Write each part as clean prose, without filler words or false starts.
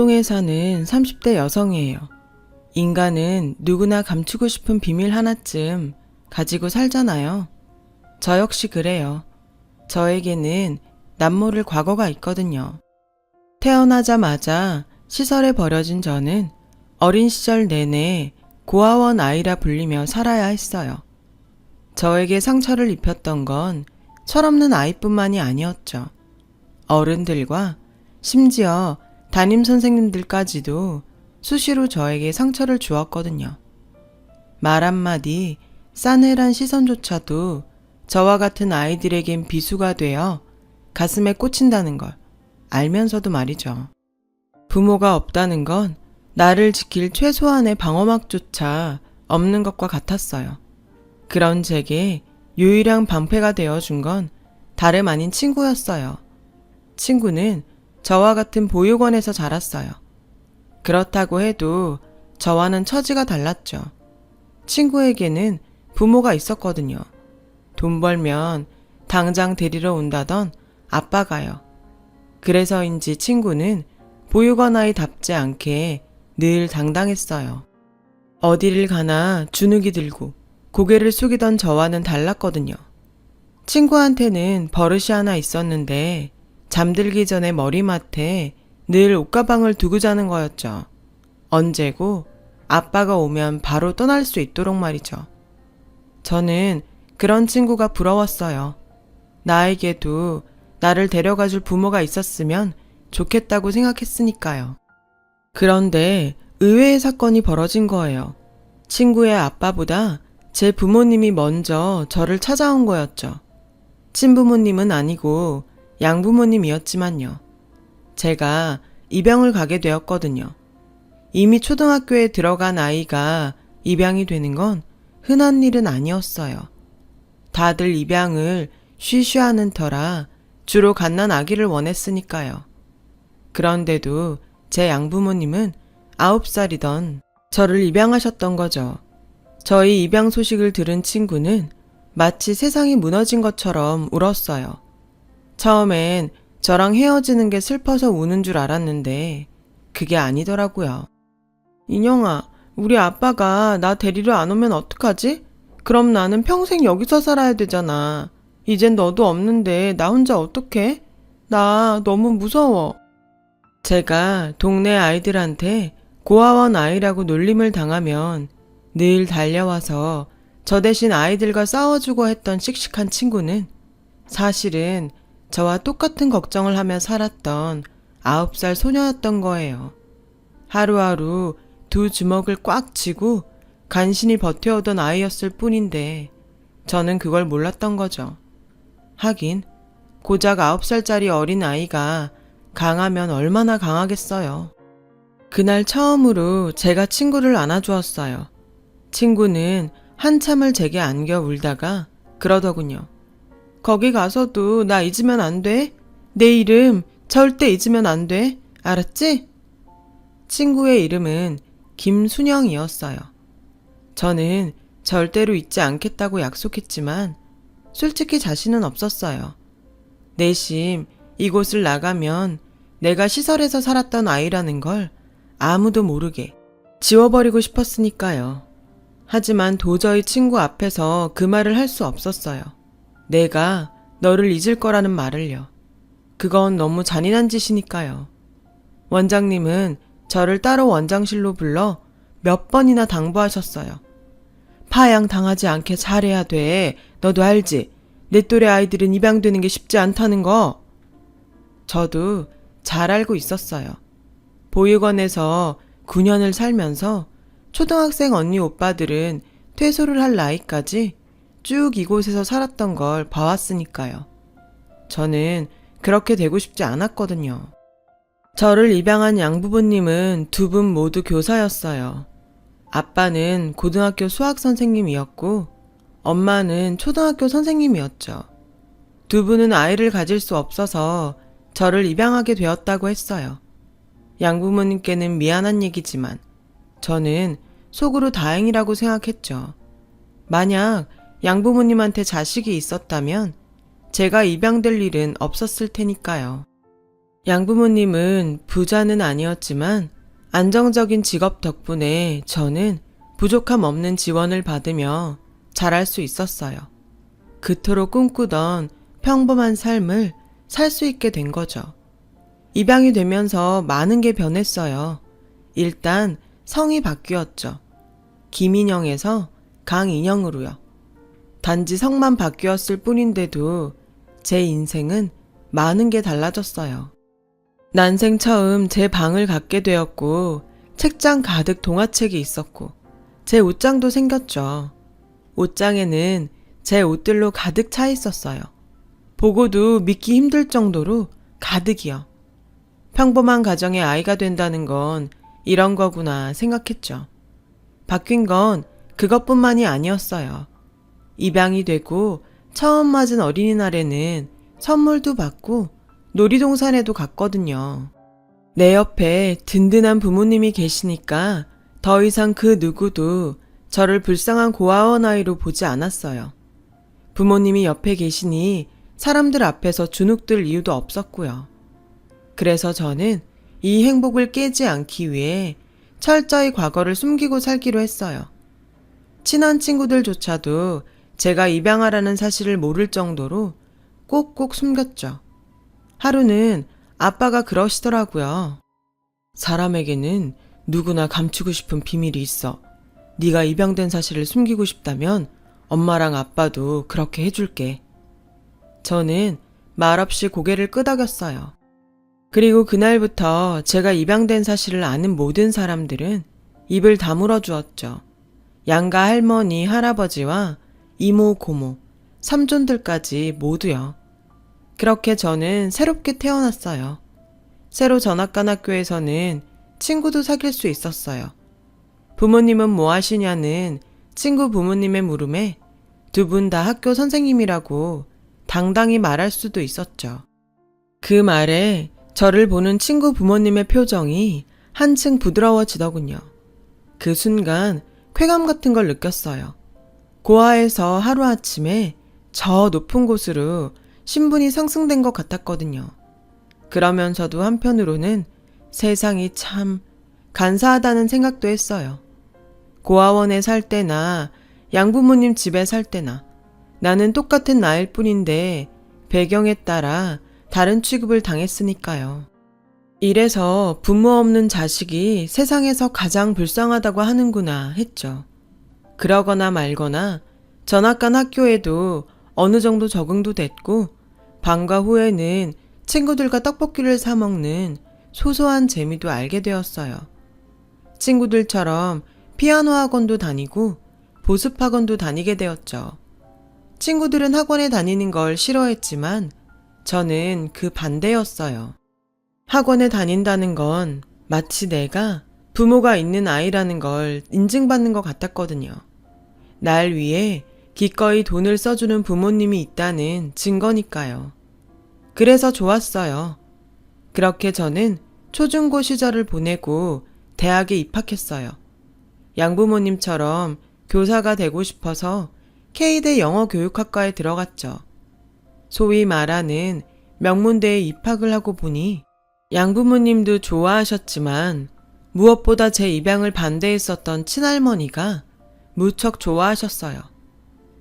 안동에 사는 30대 여성이에요. 인간은 누구나 감추고 싶은 비밀 하나쯤 가지고 살잖아요. 저 역시 그래요. 저에게는 남모를 과거가 있거든요. 태어나자마자 시설에 버려진 저는 어린 시절 내내 고아원 아이라 불리며 살아야 했어요. 저에게 상처를 입혔던 건 철없는 아이뿐만이 아니었죠. 어른들과 심지어 담임 선생님들까지도 수시로 저에게 상처를 주었거든요. 말 한마디, 싸늘한 시선조차도 저와 같은 아이들에겐 비수가 되어 가슴에 꽂힌다는 걸 알면서도 말이죠. 부모가 없다는 건 나를 지킬 최소한의 방어막조차 없는 것과 같았어요. 그런 제게 유일한 방패가 되어준 건 다름 아닌 친구였어요. 친구는 저와 같은 보육원에서 자랐어요. 그렇다고 해도 저와는 처지가 달랐죠. 친구에게는 부모가 있었거든요. 돈 벌면 당장 데리러 온다던 아빠가요. 그래서인지 친구는 보육원 아이답지 않게 늘 당당했어요. 어디를 가나 주눅이 들고 고개를 숙이던 저와는 달랐거든요. 친구한테는 버릇이 하나 있었는데 잠들기 전에 머리맡에 늘 옷가방을 두고 자는 거였죠. 언제고 아빠가 오면 바로 떠날 수 있도록 말이죠. 저는 그런 친구가 부러웠어요. 나에게도 나를 데려가줄 부모가 있었으면 좋겠다고 생각했으니까요. 그런데 의외의 사건이 벌어진 거예요. 친구의 아빠보다 제 부모님이 먼저 저를 찾아온 거였죠. 친부모님은 아니고 양부모님이었지만요. 제가 입양을 가게 되었거든요. 이미 초등학교에 들어간 아이가 입양이 되는 건 흔한 일은 아니었어요. 다들 입양을 쉬쉬하는 터라 주로 갓난 아기를 원했으니까요. 그런데도 제 양부모님은 9살이던 저를 입양하셨던 거죠. 저희 입양 소식을 들은 친구는 마치 세상이 무너진 것처럼 울었어요. 처음엔 저랑 헤어지는 게 슬퍼서 우는 줄 알았는데 그게 아니더라고요. 인영아, 우리 아빠가 나 데리러 안 오면 어떡하지? 그럼 나는 평생 여기서 살아야 되잖아. 이젠 너도 없는데 나 혼자 어떡해? 나 너무 무서워. 제가 동네 아이들한테 고아원 아이라고 놀림을 당하면 늘 달려와서 저 대신 아이들과 싸워주고 했던 씩씩한 친구는 사실은 저와 똑같은 걱정을 하며 살았던 9살 소녀였던 거예요. 하루하루 두 주먹을 꽉 쥐고 간신히 버텨오던 아이였을 뿐인데 저는 그걸 몰랐던 거죠. 하긴 고작 9살짜리 어린 아이가 강하면 얼마나 강하겠어요. 그날 처음으로 제가 친구를 안아주었어요. 친구는 한참을 제게 안겨 울다가 그러더군요. 거기 가서도 나 잊으면 안 돼? 내 이름 절대 잊으면 안 돼. 알았지? 친구의 이름은 김순영이었어요. 저는 절대로 잊지 않겠다고 약속했지만 솔직히 자신은 없었어요. 내심 이곳을 나가면 내가 시설에서 살았던 아이라는 걸 아무도 모르게 지워버리고 싶었으니까요. 하지만 도저히 친구 앞에서 그 말을 할 수 없었어요. 내가 너를 잊을 거라는 말을요. 그건 너무 잔인한 짓이니까요. 원장님은 저를 따로 원장실로 불러 몇 번이나 당부하셨어요. 파양 당하지 않게 잘해야 돼. 너도 알지? 내 또래 아이들은 입양되는 게 쉽지 않다는 거. 저도 잘 알고 있었어요. 보육원에서 9년을 살면서 초등학생 언니 오빠들은 퇴소를 할 나이까지 쭉 이곳에서 살았던 걸 봐왔으니까요. 저는 그렇게 되고 싶지 않았거든요. 저를 입양한 양부모님은 두 분 모두 교사였어요. 아빠는 고등학교 수학 선생님이었고 엄마는 초등학교 선생님이었죠. 두 분은 아이를 가질 수 없어서 저를 입양하게 되었다고 했어요. 양부모님께는 미안한 얘기지만 저는 속으로 다행이라고 생각했죠. 만약 양부모님한테 자식이 있었다면 제가 입양될 일은 없었을 테니까요. 양부모님은 부자는 아니었지만 안정적인 직업 덕분에 저는 부족함 없는 지원을 받으며 자랄 수 있었어요. 그토록 꿈꾸던 평범한 삶을 살 수 있게 된 거죠. 입양이 되면서 많은 게 변했어요. 일단 성이 바뀌었죠. 김인영에서 강인영으로요. 단지 성만 바뀌었을 뿐인데도 제 인생은 많은 게 달라졌어요. 난생 처음 제 방을 갖게 되었고 책장 가득 동화책이 있었고 제 옷장도 생겼죠. 옷장에는 제 옷들로 가득 차 있었어요. 보고도 믿기 힘들 정도로 가득이요. 평범한 가정의 아이가 된다는 건 이런 거구나 생각했죠. 바뀐 건 그것뿐만이 아니었어요. 입양이 되고 처음 맞은 어린이날에는 선물도 받고 놀이동산에도 갔거든요. 내 옆에 든든한 부모님이 계시니까 더 이상 그 누구도 저를 불쌍한 고아원 아이로 보지 않았어요. 부모님이 옆에 계시니 사람들 앞에서 주눅들 이유도 없었고요. 그래서 저는 이 행복을 깨지 않기 위해 철저히 과거를 숨기고 살기로 했어요. 친한 친구들조차도 제가 입양하라는 사실을 모를 정도로 꼭꼭 숨겼죠. 하루는 아빠가 그러시더라고요. 사람에게는 누구나 감추고 싶은 비밀이 있어. 네가 입양된 사실을 숨기고 싶다면 엄마랑 아빠도 그렇게 해줄게. 저는 말없이 고개를 끄덕였어요. 그리고 그날부터 제가 입양된 사실을 아는 모든 사람들은 입을 다물어 주었죠. 양가 할머니, 할아버지와 이모, 고모, 삼촌들까지 모두요. 그렇게 저는 새롭게 태어났어요. 새로 전학 간 학교에서는 친구도 사귈 수 있었어요. 부모님은 뭐 하시냐는 친구 부모님의 물음에 두 분 다 학교 선생님이라고 당당히 말할 수도 있었죠. 그 말에 저를 보는 친구 부모님의 표정이 한층 부드러워지더군요. 그 순간 쾌감 같은 걸 느꼈어요. 고아에서 하루아침에 저 높은 곳으로 신분이 상승된 것 같았거든요. 그러면서도 한편으로는 세상이 참 간사하다는 생각도 했어요. 고아원에 살 때나 양부모님 집에 살 때나 나는 똑같은 나일 뿐인데 배경에 따라 다른 취급을 당했으니까요. 이래서 부모 없는 자식이 세상에서 가장 불쌍하다고 하는구나 했죠. 그러거나 말거나 전학 간 학교에도 어느 정도 적응도 됐고 방과 후에는 친구들과 떡볶이를 사 먹는 소소한 재미도 알게 되었어요. 친구들처럼 피아노 학원도 다니고 보습 학원도 다니게 되었죠. 친구들은 학원에 다니는 걸 싫어했지만 저는 그 반대였어요. 학원에 다닌다는 건 마치 내가 부모가 있는 아이라는 걸 인증받는 것 같았거든요. 날 위해 기꺼이 돈을 써주는 부모님이 있다는 증거니까요. 그래서 좋았어요. 그렇게 저는 초중고 시절을 보내고 대학에 입학했어요. 양부모님처럼 교사가 되고 싶어서 K대 영어교육학과에 들어갔죠. 소위 말하는 명문대에 입학을 하고 보니 양부모님도 좋아하셨지만 무엇보다 제 입양을 반대했었던 친할머니가 무척 좋아하셨어요.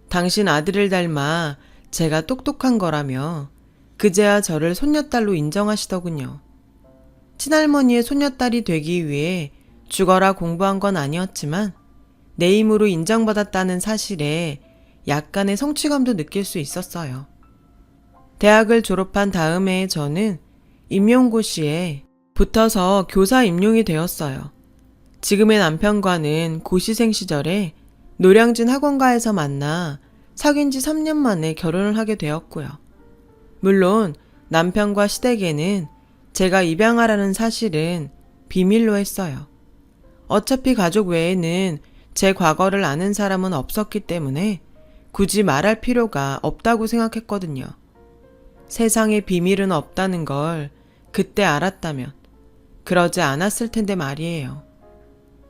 당신 아들을 닮아 제가 똑똑한 거라며 그제야 저를 손녀딸로 인정하시더군요. 친할머니의 손녀딸이 되기 위해 죽어라 공부한 건 아니었지만 내 힘으로 인정받았다는 사실에 약간의 성취감도 느낄 수 있었어요. 대학을 졸업한 다음 해에 저는 임용고시에 붙어서 교사 임용이 되었어요. 지금의 남편과는 고시생 시절에 노량진 학원가에서 만나 사귄 지 3년 만에 결혼을 하게 되었고요. 물론 남편과 시댁에는 제가 입양하라는 사실은 비밀로 했어요. 어차피 가족 외에는 제 과거를 아는 사람은 없었기 때문에 굳이 말할 필요가 없다고 생각했거든요. 세상에 비밀은 없다는 걸 그때 알았다면 그러지 않았을 텐데 말이에요.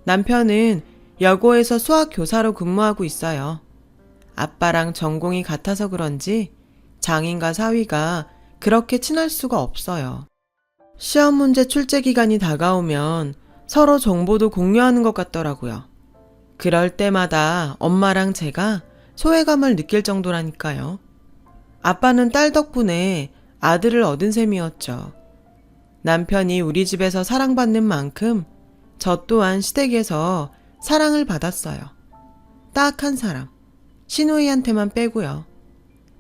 남편은 여고에서 수학 교사로 근무하고 있어요. 아빠랑 전공이 같아서 그런지 장인과 사위가 그렇게 친할 수가 없어요. 시험 문제 출제 기간이 다가오면 서로 정보도 공유하는 것 같더라고요. 그럴 때마다 엄마랑 제가 소외감을 느낄 정도라니까요. 아빠는 딸 덕분에 아들을 얻은 셈이었죠. 남편이 우리 집에서 사랑받는 만큼 저 또한 시댁에서 사랑을 받았어요. 딱 한 사람, 시누이한테만 빼고요.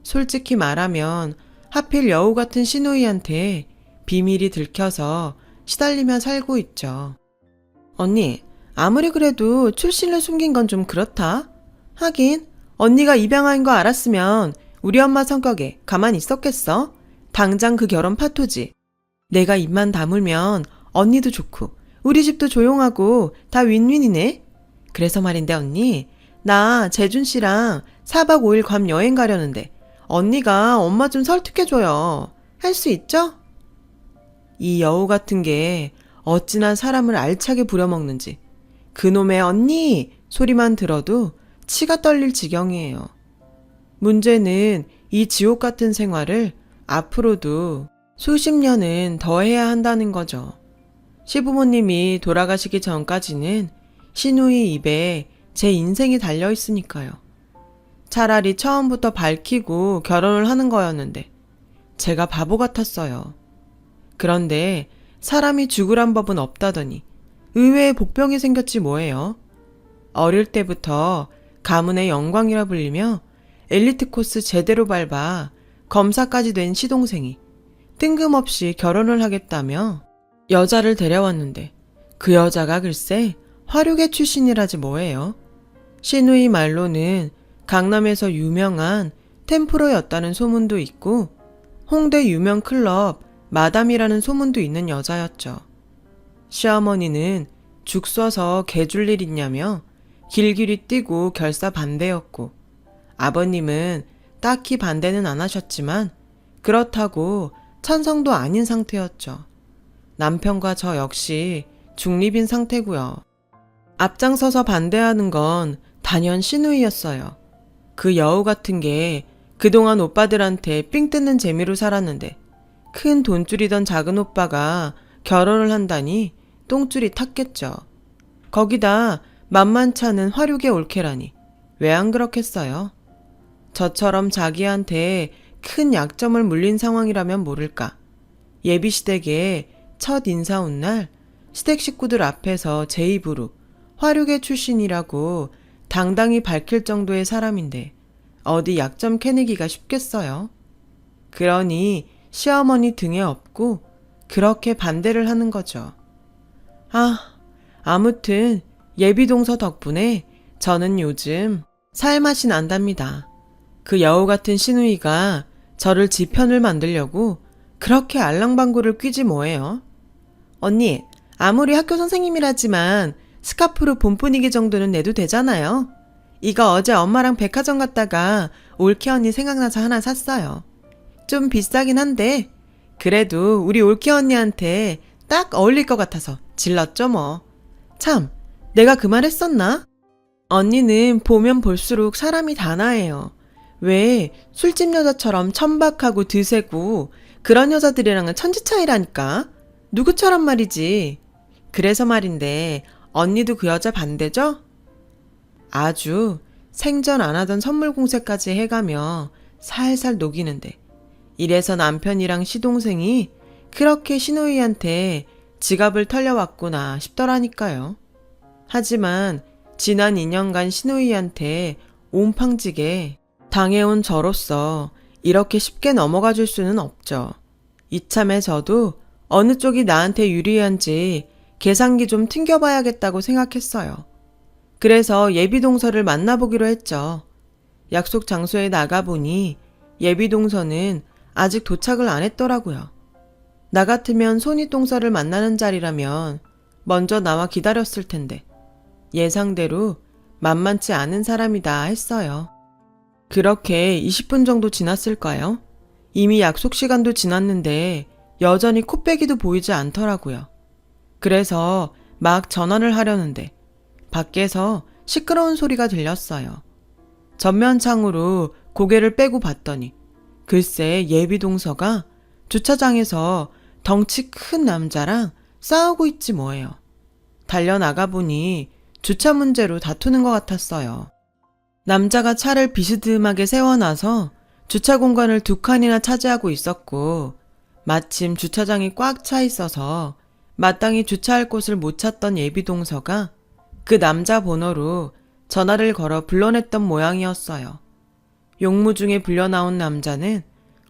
솔직히 말하면 하필 여우 같은 시누이한테 비밀이 들켜서 시달리며 살고 있죠. 언니, 아무리 그래도 출신을 숨긴 건 좀 그렇다. 하긴 언니가 입양아인 거 알았으면 우리 엄마 성격에 가만히 있었겠어? 당장 그 결혼 파토지. 내가 입만 다물면 언니도 좋고 우리 집도 조용하고 다 윈윈이네. 그래서 말인데 언니, 나 재준 씨랑 4박 5일 괌 여행 가려는데 언니가 엄마 좀 설득해줘요. 할 수 있죠? 이 여우 같은 게 어찌나 사람을 알차게 부려먹는지 그놈의 언니 소리만 들어도 치가 떨릴 지경이에요. 문제는 이 지옥 같은 생활을 앞으로도 수십 년은 더 해야 한다는 거죠. 시부모님이 돌아가시기 전까지는 시누이 입에 제 인생이 달려 있으니까요. 차라리 처음부터 밝히고 결혼을 하는 거였는데 제가 바보 같았어요. 그런데 사람이 죽으란 법은 없다더니 의외의 복병이 생겼지 뭐예요. 어릴 때부터 가문의 영광이라 불리며 엘리트 코스 제대로 밟아 검사까지 된 시동생이 뜬금없이 결혼을 하겠다며 여자를 데려왔는데 그 여자가 글쎄 화류계 출신이라지 뭐예요. 시누이 말로는 강남에서 유명한 템프로였다는 소문도 있고 홍대 유명 클럽 마담이라는 소문도 있는 여자였죠. 시어머니는 죽 써서 개 줄 일 있냐며 길길이 뛰고 결사 반대였고 아버님은 딱히 반대는 안 하셨지만 그렇다고 찬성도 아닌 상태였죠. 남편과 저 역시 중립인 상태고요. 앞장서서 반대하는 건 단연 시누이였어요. 그 여우 같은 게 그동안 오빠들한테 삥 뜯는 재미로 살았는데 큰 돈줄이던 작은 오빠가 결혼을 한다니 똥줄이 탔겠죠. 거기다 만만찮은 화류계 올케라니 왜 안 그렇겠어요? 저처럼 자기한테 큰 약점을 물린 상황이라면 모를까. 예비시댁에 첫 인사 온 날 시댁 식구들 앞에서 제 입으로 화류계 출신이라고 당당히 밝힐 정도의 사람인데 어디 약점 캐내기가 쉽겠어요? 그러니 시어머니 등에 업고 그렇게 반대를 하는 거죠. 아무튼 예비동서 덕분에 저는 요즘 살맛이 난답니다. 그 여우 같은 시누이가 저를 지 편을 만들려고 그렇게 알랑방구를 뀌지 뭐예요. 언니, 아무리 학교 선생님이라지만 스카프로 봄 분위기 정도는 내도 되잖아요. 이거 어제 엄마랑 백화점 갔다가 올케 언니 생각나서 하나 샀어요. 좀 비싸긴 한데 그래도 우리 올케 언니한테 딱 어울릴 것 같아서 질렀죠 뭐. 참, 내가 그 말 했었나? 언니는 보면 볼수록 사람이 단아해요. 왜 술집 여자처럼 천박하고 드세고 그런 여자들이랑은 천지 차이라니까. 누구처럼 말이지. 그래서 말인데 언니도 그 여자 반대죠? 아주 생전 안 하던 선물 공세까지 해가며 살살 녹이는데 이래서 남편이랑 시동생이 그렇게 시누이한테 지갑을 털려왔구나 싶더라니까요. 하지만 지난 2년간 시누이한테 옴팡지게 당해온 저로서 이렇게 쉽게 넘어가 줄 수는 없죠. 이참에 저도 어느 쪽이 나한테 유리한지 계산기 좀 튕겨봐야겠다고 생각했어요. 그래서 예비동서를 만나보기로 했죠. 약속 장소에 나가보니 예비동서는 아직 도착을 안 했더라고요. 나 같으면 손윗동서를 만나는 자리라면 먼저 나와 기다렸을 텐데 예상대로 만만치 않은 사람이다 했어요. 그렇게 20분 정도 지났을까요? 이미 약속 시간도 지났는데 여전히 코빼기도 보이지 않더라고요. 그래서 막 전화를 하려는데 밖에서 시끄러운 소리가 들렸어요. 전면창으로 고개를 빼고 봤더니 글쎄 예비동서가 주차장에서 덩치 큰 남자랑 싸우고 있지 뭐예요. 달려나가 보니 주차 문제로 다투는 것 같았어요. 남자가 차를 비스듬하게 세워놔서 주차 공간을 2칸이나 차지하고 있었고 마침 주차장이 꽉 차 있어서 마땅히 주차할 곳을 못 찾던 예비동서가 그 남자 번호로 전화를 걸어 불러냈던 모양이었어요. 용무 중에 불려나온 남자는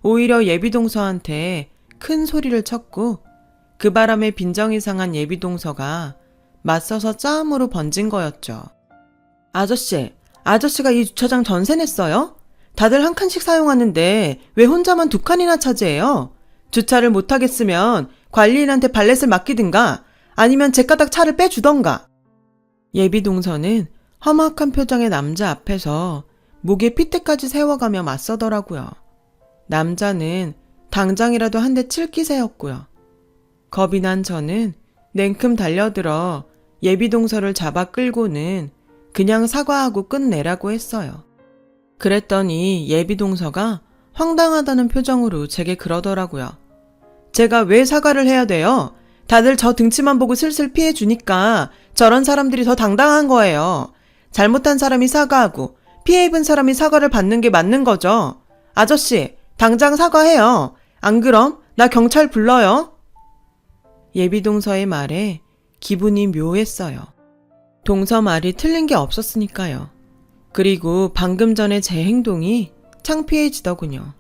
오히려 예비동서한테 큰 소리를 쳤고 그 바람에 빈정이 상한 예비동서가 맞서서 싸움으로 번진 거였죠. 아저씨가 이 주차장 전세 냈어요? 다들 한 칸씩 사용하는데 왜 혼자만 2칸이나 차지해요? 주차를 못하겠으면 관리인한테 발렛을 맡기든가 아니면 제 까닥 차를 빼주던가. 예비동서는 험악한 표정의 남자 앞에서 목에 핏대까지 세워가며 맞서더라고요. 남자는 당장이라도 한 대 칠 기세였고요. 겁이 난 저는 냉큼 달려들어 예비동서를 잡아 끌고는 그냥 사과하고 끝내라고 했어요. 그랬더니 예비동서가 황당하다는 표정으로 제게 그러더라고요. 제가 왜 사과를 해야 돼요? 다들 저 등치만 보고 슬슬 피해주니까 저런 사람들이 더 당당한 거예요. 잘못한 사람이 사과하고 피해 입은 사람이 사과를 받는 게 맞는 거죠. 아저씨, 당장 사과해요. 안 그럼 나 경찰 불러요. 예비동서의 말에 기분이 묘했어요. 동서 말이 틀린 게 없었으니까요. 그리고 방금 전에 제 행동이 창피해지더군요.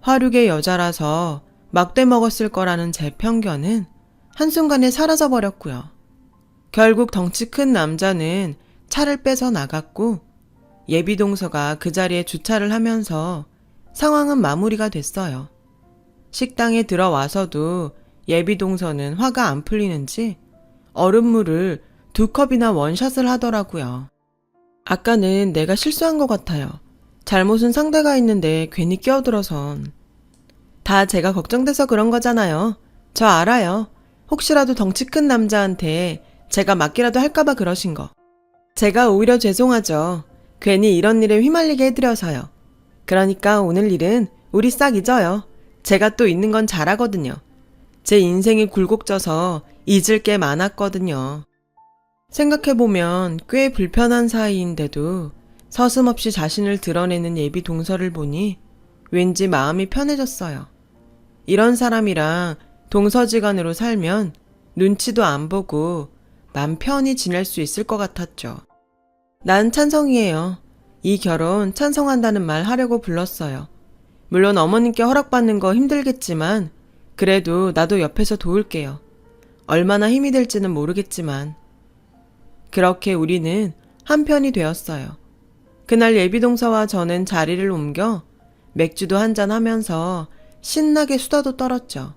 화륙의 여자라서 막대 먹었을 거라는 제 편견은 한순간에 사라져버렸고요. 결국 덩치 큰 남자는 차를 빼서 나갔고 예비동서가 그 자리에 주차를 하면서 상황은 마무리가 됐어요. 식당에 들어와서도 예비동서는 화가 안 풀리는지 얼음물을 2컵이나 원샷을 하더라고요. 아까는 내가 실수한 것 같아요. 잘못은 상대가 있는데 괜히 끼어들어선. 다 제가 걱정돼서 그런 거잖아요. 저 알아요. 혹시라도 덩치 큰 남자한테 제가 맞기라도 할까봐 그러신 거. 제가 오히려 죄송하죠. 괜히 이런 일에 휘말리게 해드려서요. 그러니까 오늘 일은 우리 싹 잊어요. 제가 또 있는 건 잘하거든요. 제 인생이 굴곡져서 잊을 게 많았거든요. 생각해보면 꽤 불편한 사이인데도 서슴없이 자신을 드러내는 예비동서를 보니 왠지 마음이 편해졌어요. 이런 사람이랑 동서지간으로 살면 눈치도 안 보고 맘 편히 지낼 수 있을 것 같았죠. 난 찬성이에요. 이 결혼 찬성한다는 말 하려고 불렀어요. 물론 어머님께 허락받는 거 힘들겠지만 그래도 나도 옆에서 도울게요. 얼마나 힘이 될지는 모르겠지만. 그렇게 우리는 한편이 되었어요. 그날 예비동서와 저는 자리를 옮겨 맥주도 한잔 하면서 신나게 수다도 떨었죠.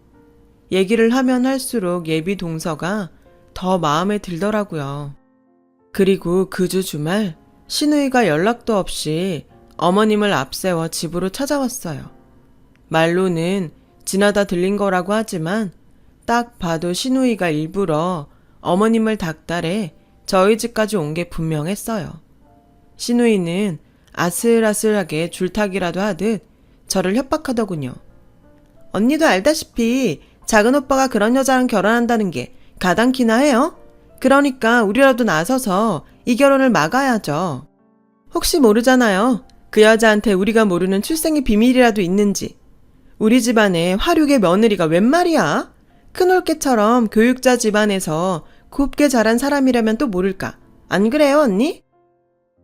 얘기를 하면 할수록 예비동서가 더 마음에 들더라고요. 그리고 그 주 주말 신우이가 연락도 없이 어머님을 앞세워 집으로 찾아왔어요. 말로는 지나다 들린 거라고 하지만 딱 봐도 신우이가 일부러 어머님을 닥달해 저희 집까지 온 게 분명했어요. 신우이는 아슬아슬하게 줄타기라도 하듯 저를 협박하더군요. 언니도 알다시피 작은 오빠가 그런 여자랑 결혼한다는 게 가당키나 해요? 그러니까 우리라도 나서서 이 결혼을 막아야죠. 혹시 모르잖아요. 그 여자한테 우리가 모르는 출생의 비밀이라도 있는지. 우리 집안에 화륙의 며느리가 웬 말이야? 큰올케처럼 교육자 집안에서 곱게 자란 사람이라면 또 모를까. 안 그래요, 언니?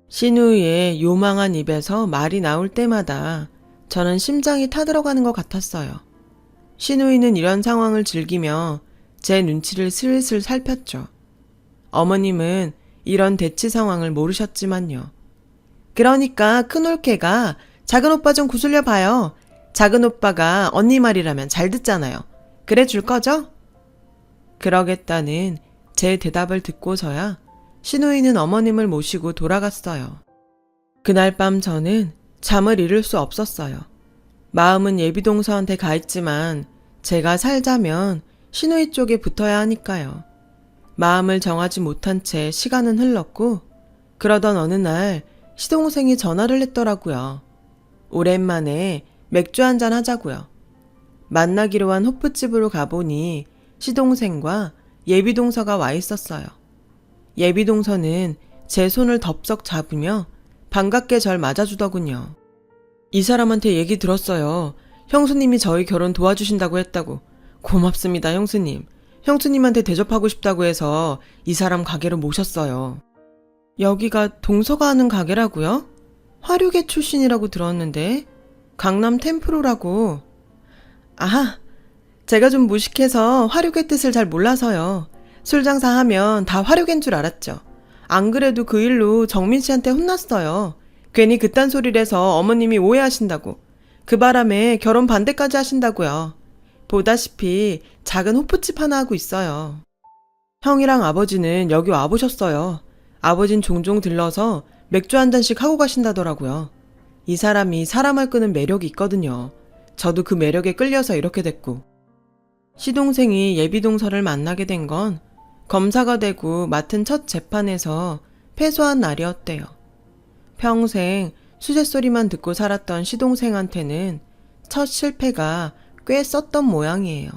신우이의 요망한 입에서 말이 나올 때마다 저는 심장이 타들어가는 것 같았어요. 신우이는 이런 상황을 즐기며 제 눈치를 슬슬 살폈죠. 어머님은 이런 대치 상황을 모르셨지만요. 그러니까 큰올케가 작은 오빠 좀 구슬려 봐요. 작은 오빠가 언니 말이라면 잘 듣잖아요. 그래 줄 거죠? 그러겠다는 제 대답을 듣고서야 신우이는 어머님을 모시고 돌아갔어요. 그날 밤 저는 잠을 이룰 수 없었어요. 마음은 예비동서한테 가 있지만 제가 살자면 신우이 쪽에 붙어야 하니까요. 마음을 정하지 못한 채 시간은 흘렀고 그러던 어느 날 시동생이 전화를 했더라고요. 오랜만에 맥주 한잔 하자고요. 만나기로 한 호프집으로 가보니 시동생과 예비동서가 와 있었어요. 예비동서는 제 손을 덥석 잡으며 반갑게 절 맞아주더군요. 이 사람한테 얘기 들었어요. 형수님이 저희 결혼 도와주신다고 했다고. 고맙습니다, 형수님. 형수님한테 대접하고 싶다고 해서 이 사람 가게로 모셨어요. 여기가 동서가 하는 가게라고요? 화류계 출신이라고 들었는데 강남 템프로라고. 아하, 제가 좀 무식해서 화류계 뜻을 잘 몰라서요. 술 장사하면 다 화류계인 줄 알았죠. 안 그래도 그 일로 정민 씨한테 혼났어요. 괜히 그딴 소리를 해서 어머님이 오해하신다고. 그 바람에 결혼 반대까지 하신다고요. 보다시피 작은 호프집 하나 하고 있어요. 형이랑 아버지는 여기 와보셨어요. 아버진 종종 들러서 맥주 한 잔씩 하고 가신다더라고요. 이 사람이 사람을 끄는 매력이 있거든요. 저도 그 매력에 끌려서 이렇게 됐고. 시동생이 예비동서를 만나게 된 건 검사가 되고 맡은 첫 재판에서 패소한 날이었대요. 평생 수제소리만 듣고 살았던 시동생한테는 첫 실패가 꽤 썼던 모양이에요.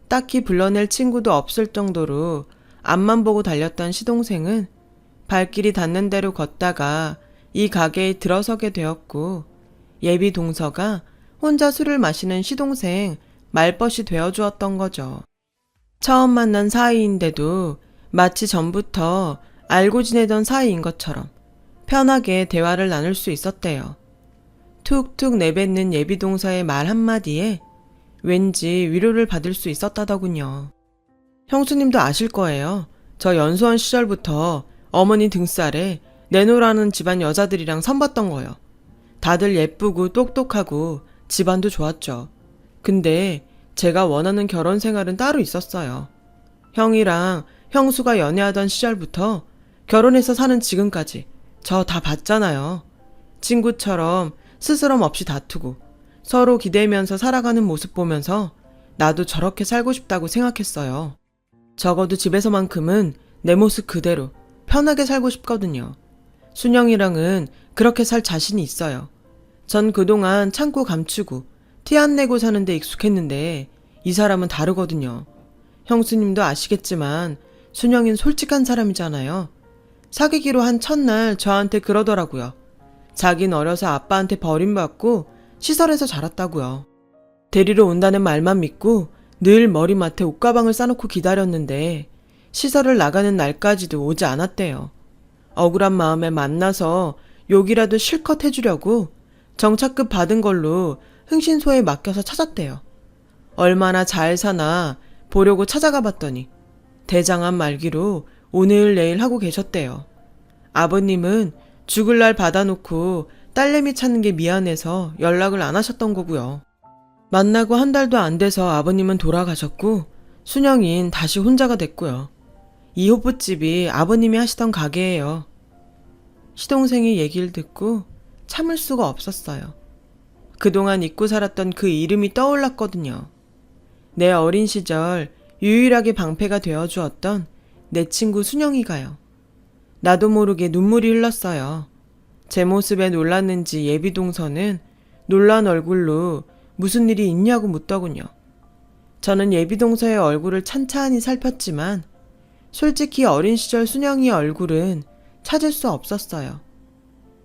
딱히 불러낼 친구도 없을 정도로 앞만 보고 달렸던 시동생은 발길이 닿는 대로 걷다가 이 가게에 들어서게 되었고, 예비 동서가 혼자 술을 마시는 시동생 말벗이 되어주었던 거죠. 처음 만난 사이인데도 마치 전부터 알고 지내던 사이인 것처럼 편하게 대화를 나눌 수 있었대요. 툭툭 내뱉는 예비 동서의 말 한마디에 왠지 위로를 받을 수 있었다더군요. 형수님도 아실 거예요. 저 연수원 시절부터 어머니 등살에 내노라는 집안 여자들이랑 선봤던 거요. 다들 예쁘고 똑똑하고 집안도 좋았죠. 근데 제가 원하는 결혼 생활은 따로 있었어요. 형이랑 형수가 연애하던 시절부터 결혼해서 사는 지금까지 저 다 봤잖아요. 친구처럼 스스럼 없이 다투고 서로 기대면서 살아가는 모습 보면서 나도 저렇게 살고 싶다고 생각했어요. 적어도 집에서만큼은 내 모습 그대로 편하게 살고 싶거든요. 순영이랑은 그렇게 살 자신이 있어요. 전 그동안 참고 감추고 티 안 내고 사는데 익숙했는데 이 사람은 다르거든요. 형수님도 아시겠지만 순영이는 솔직한 사람이잖아요. 사귀기로 한 첫날 저한테 그러더라고요. 자긴 어려서 아빠한테 버림받고 시설에서 자랐다고요. 데리러 온다는 말만 믿고 늘 머리맡에 옷가방을 싸놓고 기다렸는데 시설을 나가는 날까지도 오지 않았대요. 억울한 마음에 만나서 욕이라도 실컷 해주려고 정착급 받은 걸로 흥신소에 맡겨서 찾았대요. 얼마나 잘 사나 보려고 찾아가 봤더니 대장암 말기로 오늘 내일 하고 계셨대요. 아버님은 죽을 날 받아놓고 딸내미 찾는 게 미안해서 연락을 안 하셨던 거고요. 만나고 한 달도 안 돼서 아버님은 돌아가셨고 순영인 다시 혼자가 됐고요. 이 호프집이 아버님이 하시던 가게예요. 시동생이 얘기를 듣고 참을 수가 없었어요. 그동안 잊고 살았던 그 이름이 떠올랐거든요. 내 어린 시절 유일하게 방패가 되어주었던 내 친구 순영이가요. 나도 모르게 눈물이 흘렀어요. 제 모습에 놀랐는지 예비동서는 놀란 얼굴로 무슨 일이 있냐고 묻더군요. 저는 예비동서의 얼굴을 찬찬히 살폈지만 솔직히 어린 시절 순영이의 얼굴은 찾을 수 없었어요.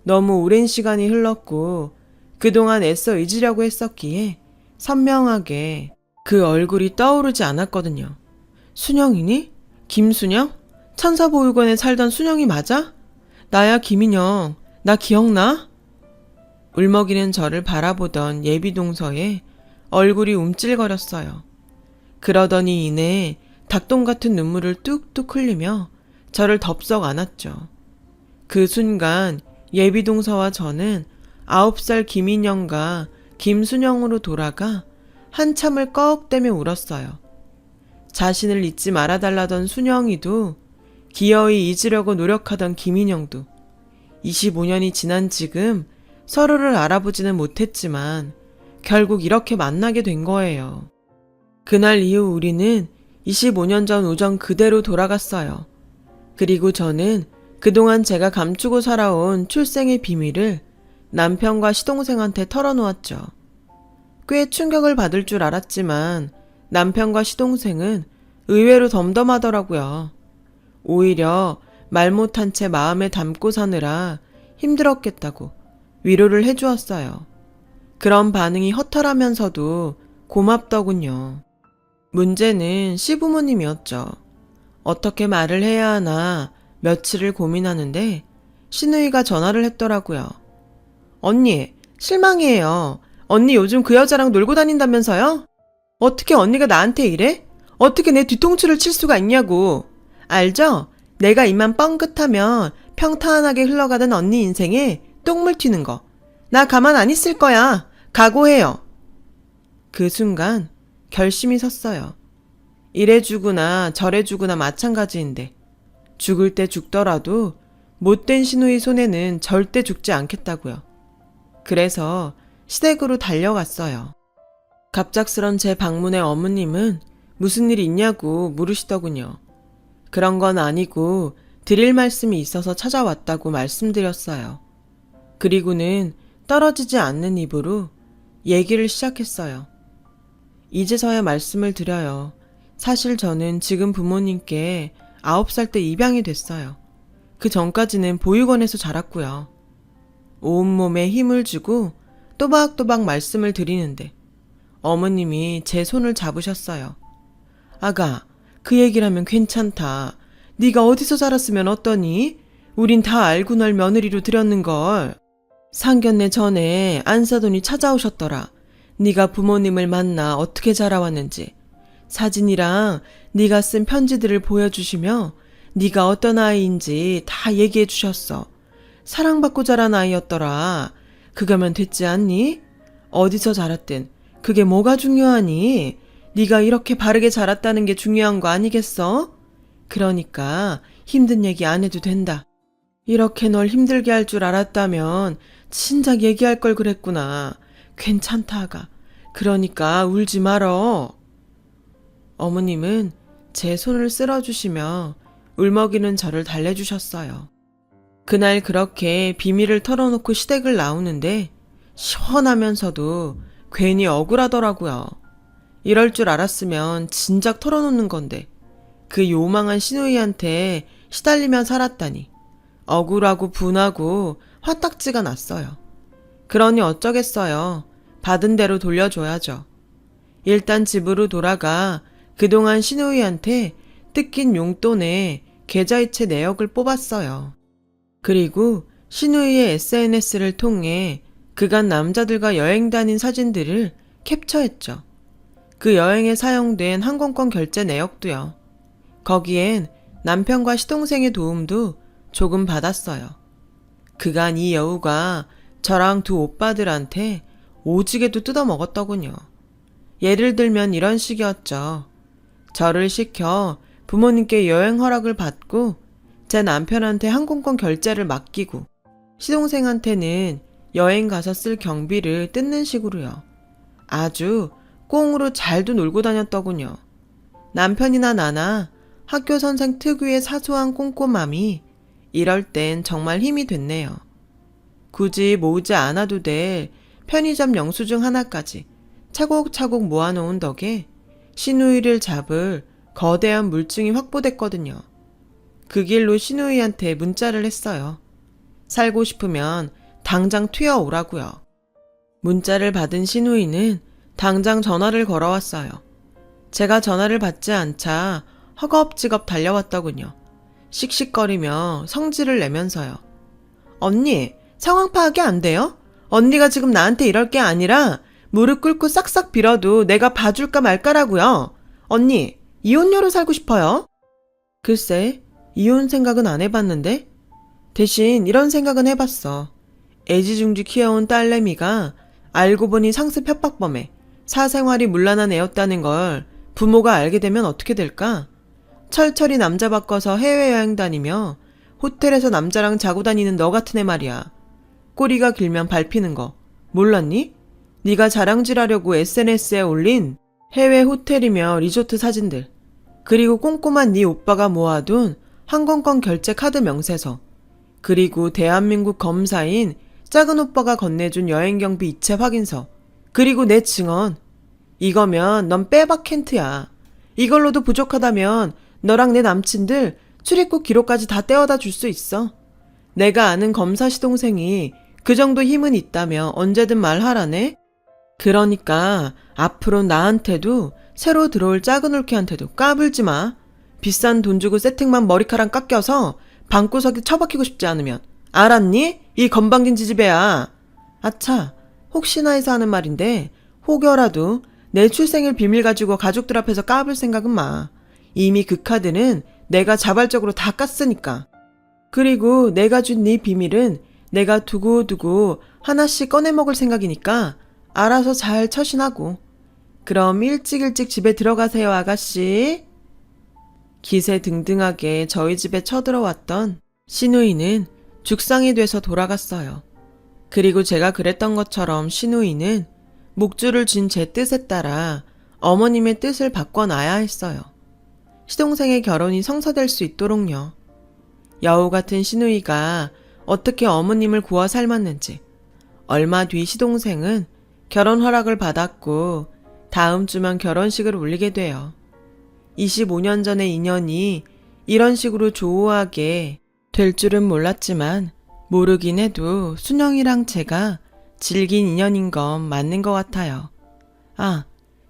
너무 오랜 시간이 흘렀고 그동안 애써 잊으려고 했었기에 선명하게 그 얼굴이 떠오르지 않았거든요. 순영이니? 김순영? 천사보육원에 살던 순영이 맞아? 나야 김인영. 나 기억나? 울먹이는 저를 바라보던 예비동서의 얼굴이 움찔거렸어요. 그러더니 이내 닭똥 같은 눈물을 뚝뚝 흘리며 저를 덥석 안았죠. 그 순간 예비동서와 저는 9살 김인영과 김순영으로 돌아가 한참을 꺽대며 울었어요. 자신을 잊지 말아달라던 순영이도 기어이 잊으려고 노력하던 김인영도 25년이 지난 지금 서로를 알아보지는 못했지만 결국 이렇게 만나게 된 거예요. 그날 이후 우리는 25년 전 오전 그대로 돌아갔어요. 그리고 저는 그동안 제가 감추고 살아온 출생의 비밀을 남편과 시동생한테 털어놓았죠. 꽤 충격을 받을 줄 알았지만 남편과 시동생은 의외로 덤덤하더라고요. 오히려 말 못한 채 마음에 담고 사느라 힘들었겠다고 위로를 해주었어요. 그런 반응이 허탈하면서도 고맙더군요. 문제는 시부모님이었죠. 어떻게 말을 해야 하나 며칠을 고민하는데 시누이가 전화를 했더라고요. 언니, 실망이에요. 언니 요즘 그 여자랑 놀고 다닌다면서요? 어떻게 언니가 나한테 이래? 어떻게 내 뒤통수를 칠 수가 있냐고. 알죠? 내가 입만 뻥긋하면 평탄하게 흘러가던 언니 인생에 똥물 튀는 거. 나 가만 안 있을 거야. 각오해요. 그 순간 결심이 섰어요. 이래 주구나 저래 주구나 마찬가지인데 죽을 때 죽더라도 못된 시누이 손에는 절대 죽지 않겠다고요. 그래서 시댁으로 달려갔어요. 갑작스런 제 방문에 어머님은 무슨 일 있냐고 물으시더군요. 그런 건 아니고 드릴 말씀이 있어서 찾아왔다고 말씀드렸어요. 그리고는 떨어지지 않는 입으로 얘기를 시작했어요. 이제서야 말씀을 드려요. 사실 저는 지금 부모님께 9살 때 입양이 됐어요. 그 전까지는 보육원에서 자랐고요. 온몸에 힘을 주고 또박또박 말씀을 드리는데 어머님이 제 손을 잡으셨어요. 아가, 그 얘기를 하면 괜찮다. 네가 어디서 자랐으면 어떠니? 우린 다 알고 널 며느리로 들였는걸. 상견례 전에 안사돈이 찾아오셨더라. 네가 부모님을 만나 어떻게 자라왔는지. 사진이랑 네가 쓴 편지들을 보여주시며 네가 어떤 아이인지 다 얘기해 주셨어. 사랑받고 자란 아이였더라. 그거면 됐지 않니? 어디서 자랐든 그게 뭐가 중요하니? 네가 이렇게 바르게 자랐다는 게 중요한 거 아니겠어? 그러니까 힘든 얘기 안 해도 된다. 이렇게 널 힘들게 할 줄 알았다면 진작 얘기할 걸 그랬구나. 괜찮다 아가. 그러니까 울지 말어. 어머님은 제 손을 쓸어주시며 울먹이는 저를 달래주셨어요. 그날 그렇게 비밀을 털어놓고 시댁을 나오는데 시원하면서도 괜히 억울하더라고요. 이럴 줄 알았으면 진작 털어놓는 건데 그 요망한 시누이한테 시달리며 살았다니 억울하고 분하고 화딱지가 났어요. 그러니 어쩌겠어요. 받은 대로 돌려줘야죠. 일단 집으로 돌아가 그동안 시누이한테 뜯긴 용돈에 계좌이체 내역을 뽑았어요. 그리고 시누이의 SNS를 통해 그간 남자들과 여행 다닌 사진들을 캡처했죠. 그 여행에 사용된 항공권 결제 내역도요. 거기엔 남편과 시동생의 도움도 조금 받았어요. 그간 이 여우가 저랑 두 오빠들한테 오지게도 뜯어먹었더군요. 예를 들면 이런 식이었죠. 저를 시켜 부모님께 여행 허락을 받고 제 남편한테 항공권 결제를 맡기고 시동생한테는 여행 가서 쓸 경비를 뜯는 식으로요. 아주 꽁으로 잘도 놀고 다녔더군요. 남편이나 나나 학교 선생 특유의 사소한 꼼꼼함이 이럴 땐 정말 힘이 됐네요. 굳이 모으지 않아도 될 편의점 영수증 하나까지 차곡차곡 모아놓은 덕에 시누이를 잡을 거대한 물증이 확보됐거든요. 그 길로 시누이한테 문자를 했어요. 살고 싶으면 당장 튀어오라고요. 문자를 받은 시누이는 당장 전화를 걸어왔어요. 제가 전화를 받지 않자 허겁지겁 달려왔더군요. 씩씩거리며 성질을 내면서요. 언니, 상황 파악이 안 돼요? 언니가 지금 나한테 이럴 게 아니라 무릎 꿇고 싹싹 빌어도 내가 봐줄까 말까라고요. 언니, 이혼녀로 살고 싶어요? 글쎄, 이혼 생각은 안 해봤는데? 대신 이런 생각은 해봤어. 애지중지 키워온 딸내미가 알고 보니 상습 협박범에 사생활이 문란한 애였다는 걸 부모가 알게 되면 어떻게 될까? 철철이 남자 바꿔서 해외여행 다니며 호텔에서 남자랑 자고 다니는 너 같은 애 말이야. 꼬리가 길면 밟히는 거 몰랐니? 네가 자랑질하려고 SNS에 올린 해외 호텔이며 리조트 사진들, 그리고 꼼꼼한 네 오빠가 모아둔 항공권 결제 카드 명세서, 그리고 대한민국 검사인 작은 오빠가 건네준 여행 경비 이체 확인서, 그리고 내 증언. 이거면 넌 빼박 켄트야. 이걸로도 부족하다면 너랑 내 남친들 출입국 기록까지 다 떼어다 줄 수 있어. 내가 아는 검사 시동생이 그 정도 힘은 있다며 언제든 말하라네? 그러니까 앞으로 나한테도 새로 들어올 작은 올케한테도 까불지 마. 비싼 돈 주고 세팅만 머리카락 깎여서 방구석에 처박히고 싶지 않으면. 알았니? 이 건방진 지지배야. 아차, 혹시나 해서 하는 말인데 혹여라도 내 출생일 비밀 가지고 가족들 앞에서 까불 생각은 마. 이미 그 카드는 내가 자발적으로 다 깠으니까. 그리고 내가 준 네 비밀은 내가 두고두고 하나씩 꺼내 먹을 생각이니까 알아서 잘 처신하고. 그럼 일찍 집에 들어가세요, 아가씨. 기세등등하게 저희 집에 쳐들어왔던 시누이는 죽상이 돼서 돌아갔어요. 그리고 제가 그랬던 것처럼 시누이는 목줄을 쥔 제 뜻에 따라 어머님의 뜻을 바꿔놔야 했어요. 시동생의 결혼이 성사될 수 있도록요. 여우 같은 시누이가 어떻게 어머님을 구워 삶았는지. 얼마 뒤 시동생은 결혼 허락을 받았고 다음 주면 결혼식을 올리게 돼요. 25년 전의 인연이 이런 식으로 조우하게 될 줄은 몰랐지만 모르긴 해도 순영이랑 제가 질긴 인연인 건 맞는 것 같아요. 아,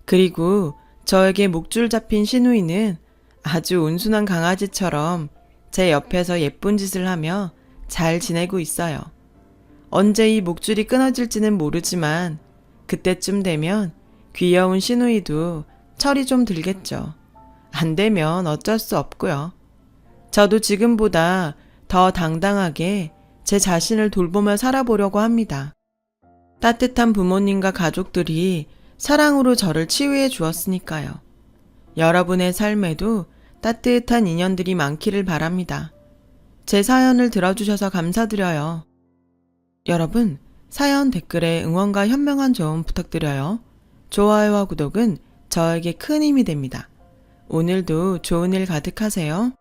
그리고 저에게 목줄 잡힌 시누이는 아주 온순한 강아지처럼 제 옆에서 예쁜 짓을 하며 잘 지내고 있어요. 언제 이 목줄이 끊어질지는 모르지만 그때쯤 되면 귀여운 시누이도 철이 좀 들겠죠. 안 되면 어쩔 수 없고요. 저도 지금보다 더 당당하게 제 자신을 돌보며 살아보려고 합니다. 따뜻한 부모님과 가족들이 사랑으로 저를 치유해 주었으니까요. 여러분의 삶에도 따뜻한 인연들이 많기를 바랍니다. 제 사연을 들어주셔서 감사드려요. 여러분, 사연 댓글에 응원과 현명한 조언 부탁드려요. 좋아요와 구독은 저에게 큰 힘이 됩니다. 오늘도 좋은 일 가득하세요.